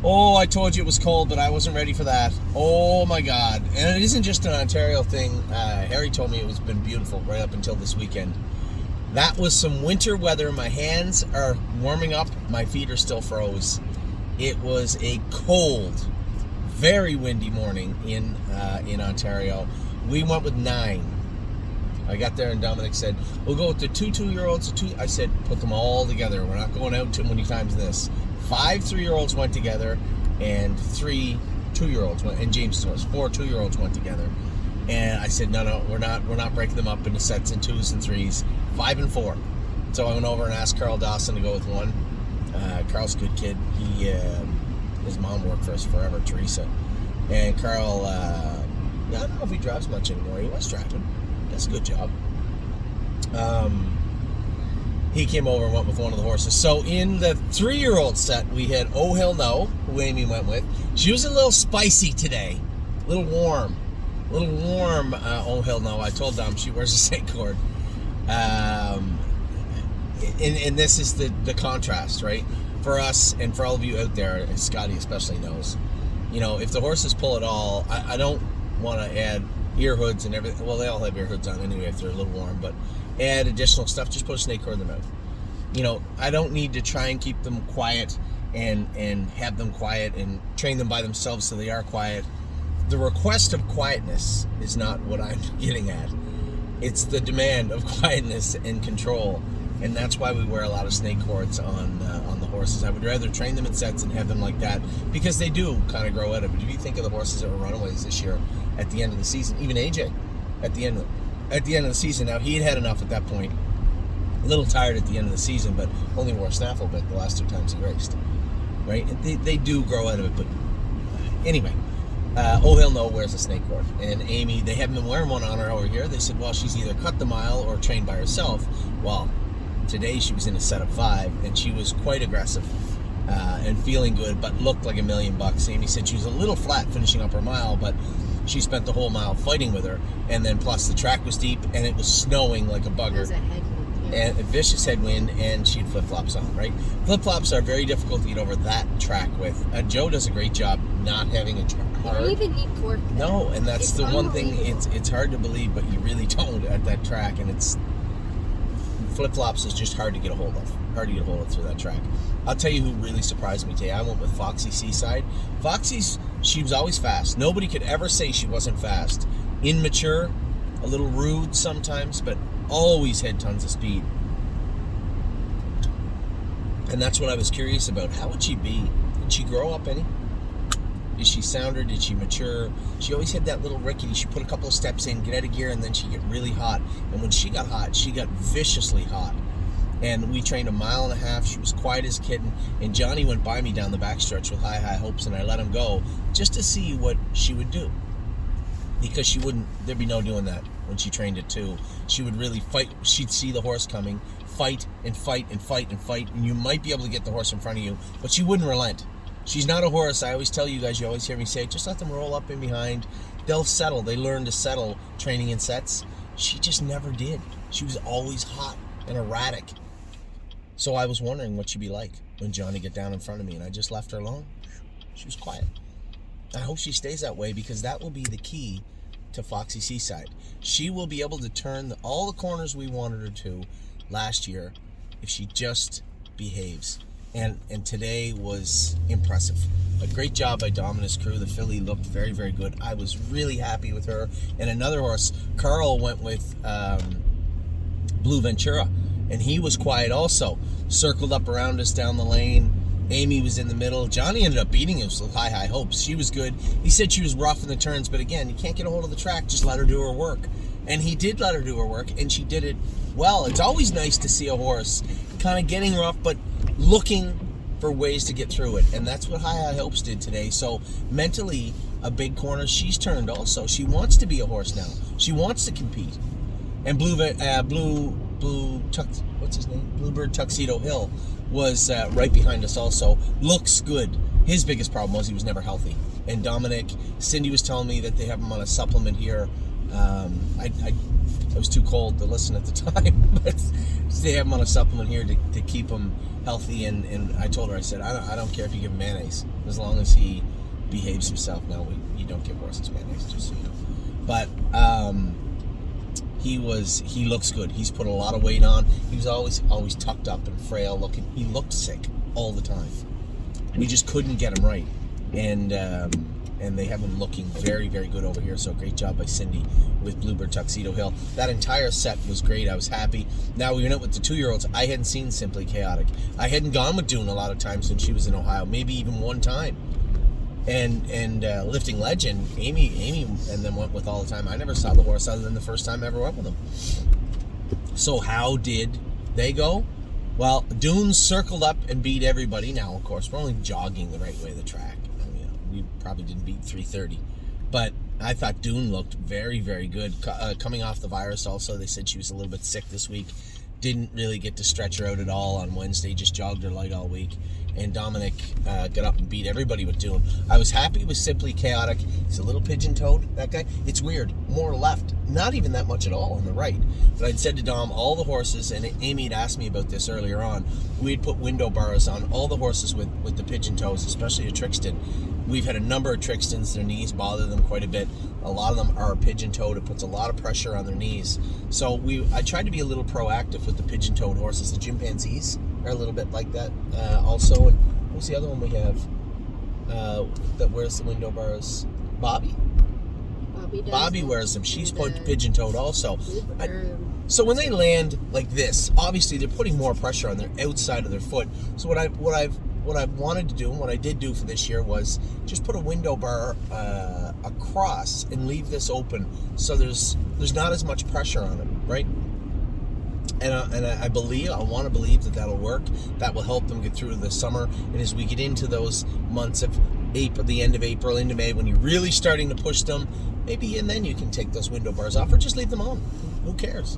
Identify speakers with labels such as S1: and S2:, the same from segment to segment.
S1: Oh, I told you it was cold, but I wasn't ready for that. Oh my God. And it isn't just an Ontario thing. Harry told me it was been beautiful right up until this weekend. That was some winter weather. My hands are warming up. My feet are still froze. It was a cold, very windy morning in Ontario. We went with 9. I got there and Dominic said, we'll go with the 2 2-year-olds. I said, put them all together. We're not going out too many times this. 5 3-year-olds went together and 3 2-year-olds went, and James was 4 2-year-olds went together. And I said, no, we're not breaking them up into sets and 2s and 3s, 5 and 4. So I went over and asked Carl Dawson to go with 1. Carl's a good kid. His mom worked for us forever, Teresa. And Carl, I don't know if he drives much anymore. He was driving. That's a good job. He came over and went with one of the horses. So in the 3-year-old set, we had Oh Hell No, who Amy went with. She was a little spicy today, a little warm. Oh Hell No. I told Dom she wears a snake cord. And this is the contrast, right? For us and for all of you out there, and Scotty especially knows, if the horses pull at all, I don't want to add ear hoods and everything. Well, they all have ear hoods on anyway if they're a little warm, but add additional stuff. Just put a snake cord in their mouth. I don't need to try and keep them quiet and have them quiet and train them by themselves so they are quiet. The request of quietness is not what I'm getting at. It's the demand of quietness and control, and that's why we wear a lot of snake cords on the horses. I would rather train them in sets and have them like that, because they do kind of grow out of it. If you think of the horses that were runaways this year at the end of the season, even AJ at the end of the season. Now, he had enough at that point. A little tired at the end of the season, but only wore a snaffle bit the last 2 times he raced. Right? They do grow out of it, but anyway. Oh Hell No wears a snake cord. And Amy, they haven't been wearing one on her over here. They said, well, she's either cut the mile or trained by herself. Well, today she was in a set of 5, and she was quite aggressive and feeling good, but looked like $1 million. Amy said she was a little flat finishing up her mile, but she spent the whole mile fighting with her. And then plus the track was deep, and it was snowing like a bugger.
S2: It was a headwind. Yeah.
S1: And a vicious headwind, and she had flip-flops on, right? Flip-flops are very difficult to get over that track with. Joe does a great job not having a track.
S2: You don't even need cork.
S1: No, and that's the one thing. It's hard to believe, but you really don't at that track. And it's flip-flops is just hard to get a hold of. Hard to get a hold of through that track. I'll tell you who really surprised me today. I went with Foxy Seaside. She was always fast. Nobody could ever say she wasn't fast. Immature, a little rude sometimes, but always had tons of speed. And that's what I was curious about. How would she be? Did she grow up any? Is she sounder? Did she mature? She always had that little rickety. She put a couple of steps in, get out of gear, and then she'd get really hot. And when she got hot, she got viciously hot. And we trained 1.5 miles. She was quiet as a kitten. And Johnny went by me down the backstretch with high hopes, and I let him go just to see what she would do. Because there'd be no doing that when she trained at 2. She would really fight. She'd see the horse coming, fight and fight and fight and fight, and you might be able to get the horse in front of you, but she wouldn't relent. She's not a horse. I always tell you guys, you always hear me say, just let them roll up in behind. They'll settle. They learn to settle training in sets. She just never did. She was always hot and erratic. So I was wondering what she'd be like when Johnny got down in front of me, and I just left her alone. She was quiet. I hope she stays that way, because that will be the key to Foxy Seaside. She will be able to turn all the corners we wanted her to last year if she just behaves. And today was impressive. A great job by Dom and his crew. The filly looked very, very good. I was really happy with her. And another horse, Carl went with Blue Ventura, and he was quiet also. Circled up around us down the lane. Amy was in the middle. Johnny ended up beating him with high hopes. She was good. He said she was rough in the turns, but again, you can't get a hold of the track. Just let her do her work. And he did let her do her work, and she did it well. It's always nice to see a horse kind of getting rough, but looking for ways to get through it. And that's what High Hopes did today. So mentally, a big corner she's turned also. She wants to be a horse now. She wants to compete. And Bluebird Tuxedo Hill was right behind us also. Looks good. His biggest problem was he was never healthy. And Cindy was telling me that they have him on a supplement here I was too cold to listen at the time, but they have him on a supplement here to keep him healthy. And I told her, I said, I don't care if you give him mayonnaise, as long as he behaves himself. Now, you don't give horses mayonnaise, just so you know. But he looks good. He's put a lot of weight on. He was always tucked up and frail looking. He looked sick all the time. We just couldn't get him right. And they have him looking very, very good over here. So great job by Cindy with Bluebird Tuxedo Hill. That entire set was great. I was happy. Now we went out with the 2-year-olds. I hadn't seen Simply Chaotic. I hadn't gone with Dune a lot of times since she was in Ohio, maybe even one time. And Lifting Legend, Amy and them went with all the time. I never saw the horse other than the first time I ever went with them. So how did they go? Well, Dune circled up and beat everybody. Now, of course, we're only jogging the right way of the track. We probably didn't beat 3:30, but I thought Dune looked very, very good. Coming off the virus also, they said she was a little bit sick this week. Didn't really get to stretch her out at all on Wednesday, just jogged her light all week. And Dominic got up and beat everybody with Dune. I was happy with Simply Chaotic. He's a little pigeon-toed, that guy. It's weird, more left, not even that much at all on the right. But I'd said to Dom, all the horses, and Amy had asked me about this earlier on, we'd put window bars on all the horses with the pigeon toes, especially a Trixton. We've had a number of Trixtons, their knees bother them quite a bit. A lot of them are pigeon-toed. It puts a lot of pressure on their knees. So I tried to be a little proactive with the pigeon-toed horses. The chimpanzees are a little bit like that also. And what's the other one we have that wears the window bars? Bobby? Bobby wears them. She's pigeon-toed also. So when they land like this, obviously they're putting more pressure on their outside of their foot. So what I wanted to do, and what I did do for this year, was just put a window bar across and leave this open, so there's not as much pressure on it, right? And I want to believe that that'll work. That will help them get through the summer. And as we get into those months of April, the end of April into May, when you're really starting to push them, maybe, and then you can take those window bars off or just leave them on. Who cares?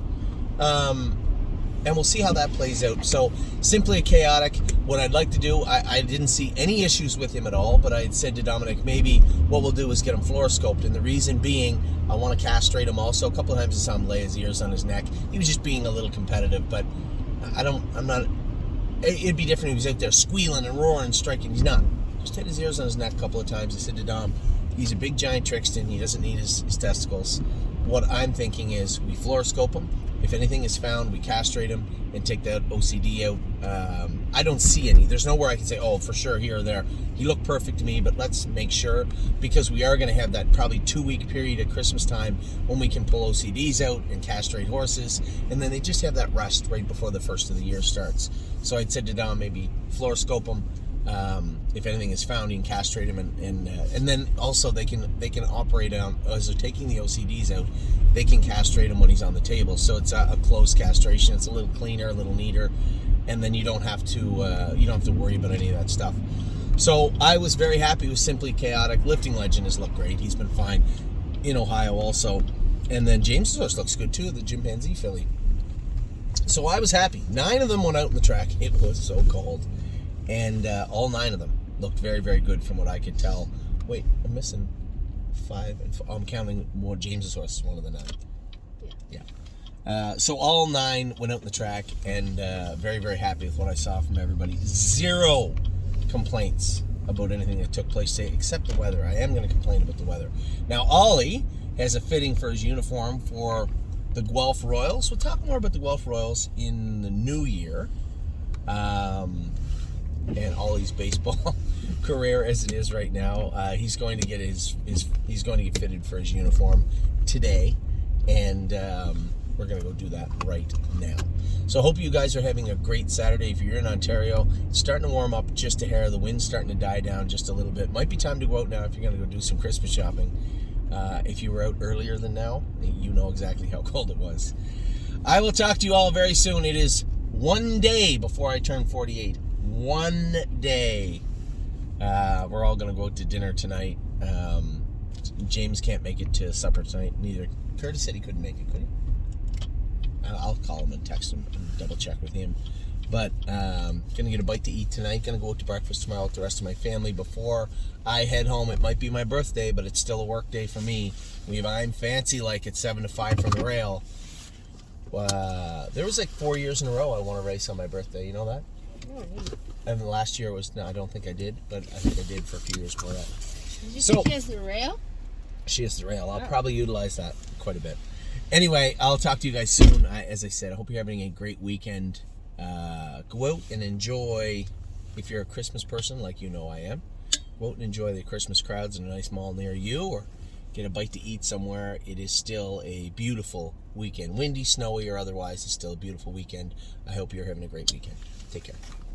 S1: And we'll see how that plays out. So, Simply Chaotic, what I'd like to do, I didn't see any issues with him at all, but I had said to Dominic, maybe what we'll do is get him fluoroscoped, and the reason being, I want to castrate him also. A couple of times I saw him lay his ears on his neck. He was just being a little competitive, but it'd be different if he was out there squealing and roaring and striking. He's not. Just hit his ears on his neck a couple of times. I said to Dom, he's a big giant Trixton. He doesn't need his testicles. What I'm thinking is we fluoroscope him. If anything is found, we castrate him and take that OCD out. I don't see any. There's nowhere I can say, oh, for sure, here or there. He looked perfect to me, but let's make sure, because we are going to have that probably 2-week period at Christmas time when we can pull OCDs out and castrate horses, and then they just have that rest right before the first of the year starts. So I'd said to Dom, maybe fluoroscope him. If anything is found, you can castrate him, and then also they can operate on, as they're taking the OCDs out, they can castrate him when he's on the table. So it's a closed castration. It's a little cleaner, a little neater, and then you don't have to worry about any of that stuff. So I was very happy with Simply Chaotic. Lifting Legend has looked great. He's been fine in Ohio also, and then James's horse looks good too, the chimpanzee filly. So I was happy. 9 of them went out in the track. It was so cold. And all 9 of them looked very, very good from what I could tell. Wait, I'm missing 5. I'm counting more James's horse, one of the 9. Yeah. So all 9 went out in the track, and very, very happy with what I saw from everybody. 0 complaints about anything that took place today, except the weather. I am going to complain about the weather. Now, Ollie has a fitting for his uniform for the Guelph Royals. We'll talk more about the Guelph Royals in the new year. And Ollie's baseball career as it is right now. He's going to get he's going to get fitted for his uniform today, and we're going to go do that right now. So I hope you guys are having a great Saturday. If you're in Ontario, it's starting to warm up just a hair. The wind's starting to die down just a little bit. Might be time to go out now if you're going to go do some Christmas shopping. If you were out earlier than now, you know exactly how cold it was. I will talk to you all very soon. It is one day before I turn 48. One day. We're all going to go out to dinner tonight. James can't make it to supper tonight. Neither. Curtis said he couldn't make it, could he? I'll call him and text him and double check with him. But gonna get a bite to eat tonight. Gonna go out to breakfast tomorrow with the rest of my family before I head home. It might be my birthday, but it's still a work day for me. I'm fancy like it's 7 to 5 from the rail. There was like 4 years in a row I won a race on my birthday. You know that? And last year was no, I don't think I did, but I think I did for a few years before that.
S2: Did you say she has the rail?
S1: She has the rail. I'll probably utilize that quite a bit. Anyway, I'll talk to you guys soon. As I said, I hope you're having a great weekend. Go out and enjoy, if you're a Christmas person like you know I am, go out and enjoy the Christmas crowds in a nice mall near you, or get a bite to eat somewhere. It is still a beautiful weekend. Windy, snowy, or otherwise, it's still a beautiful weekend. I hope you're having a great weekend. Take care.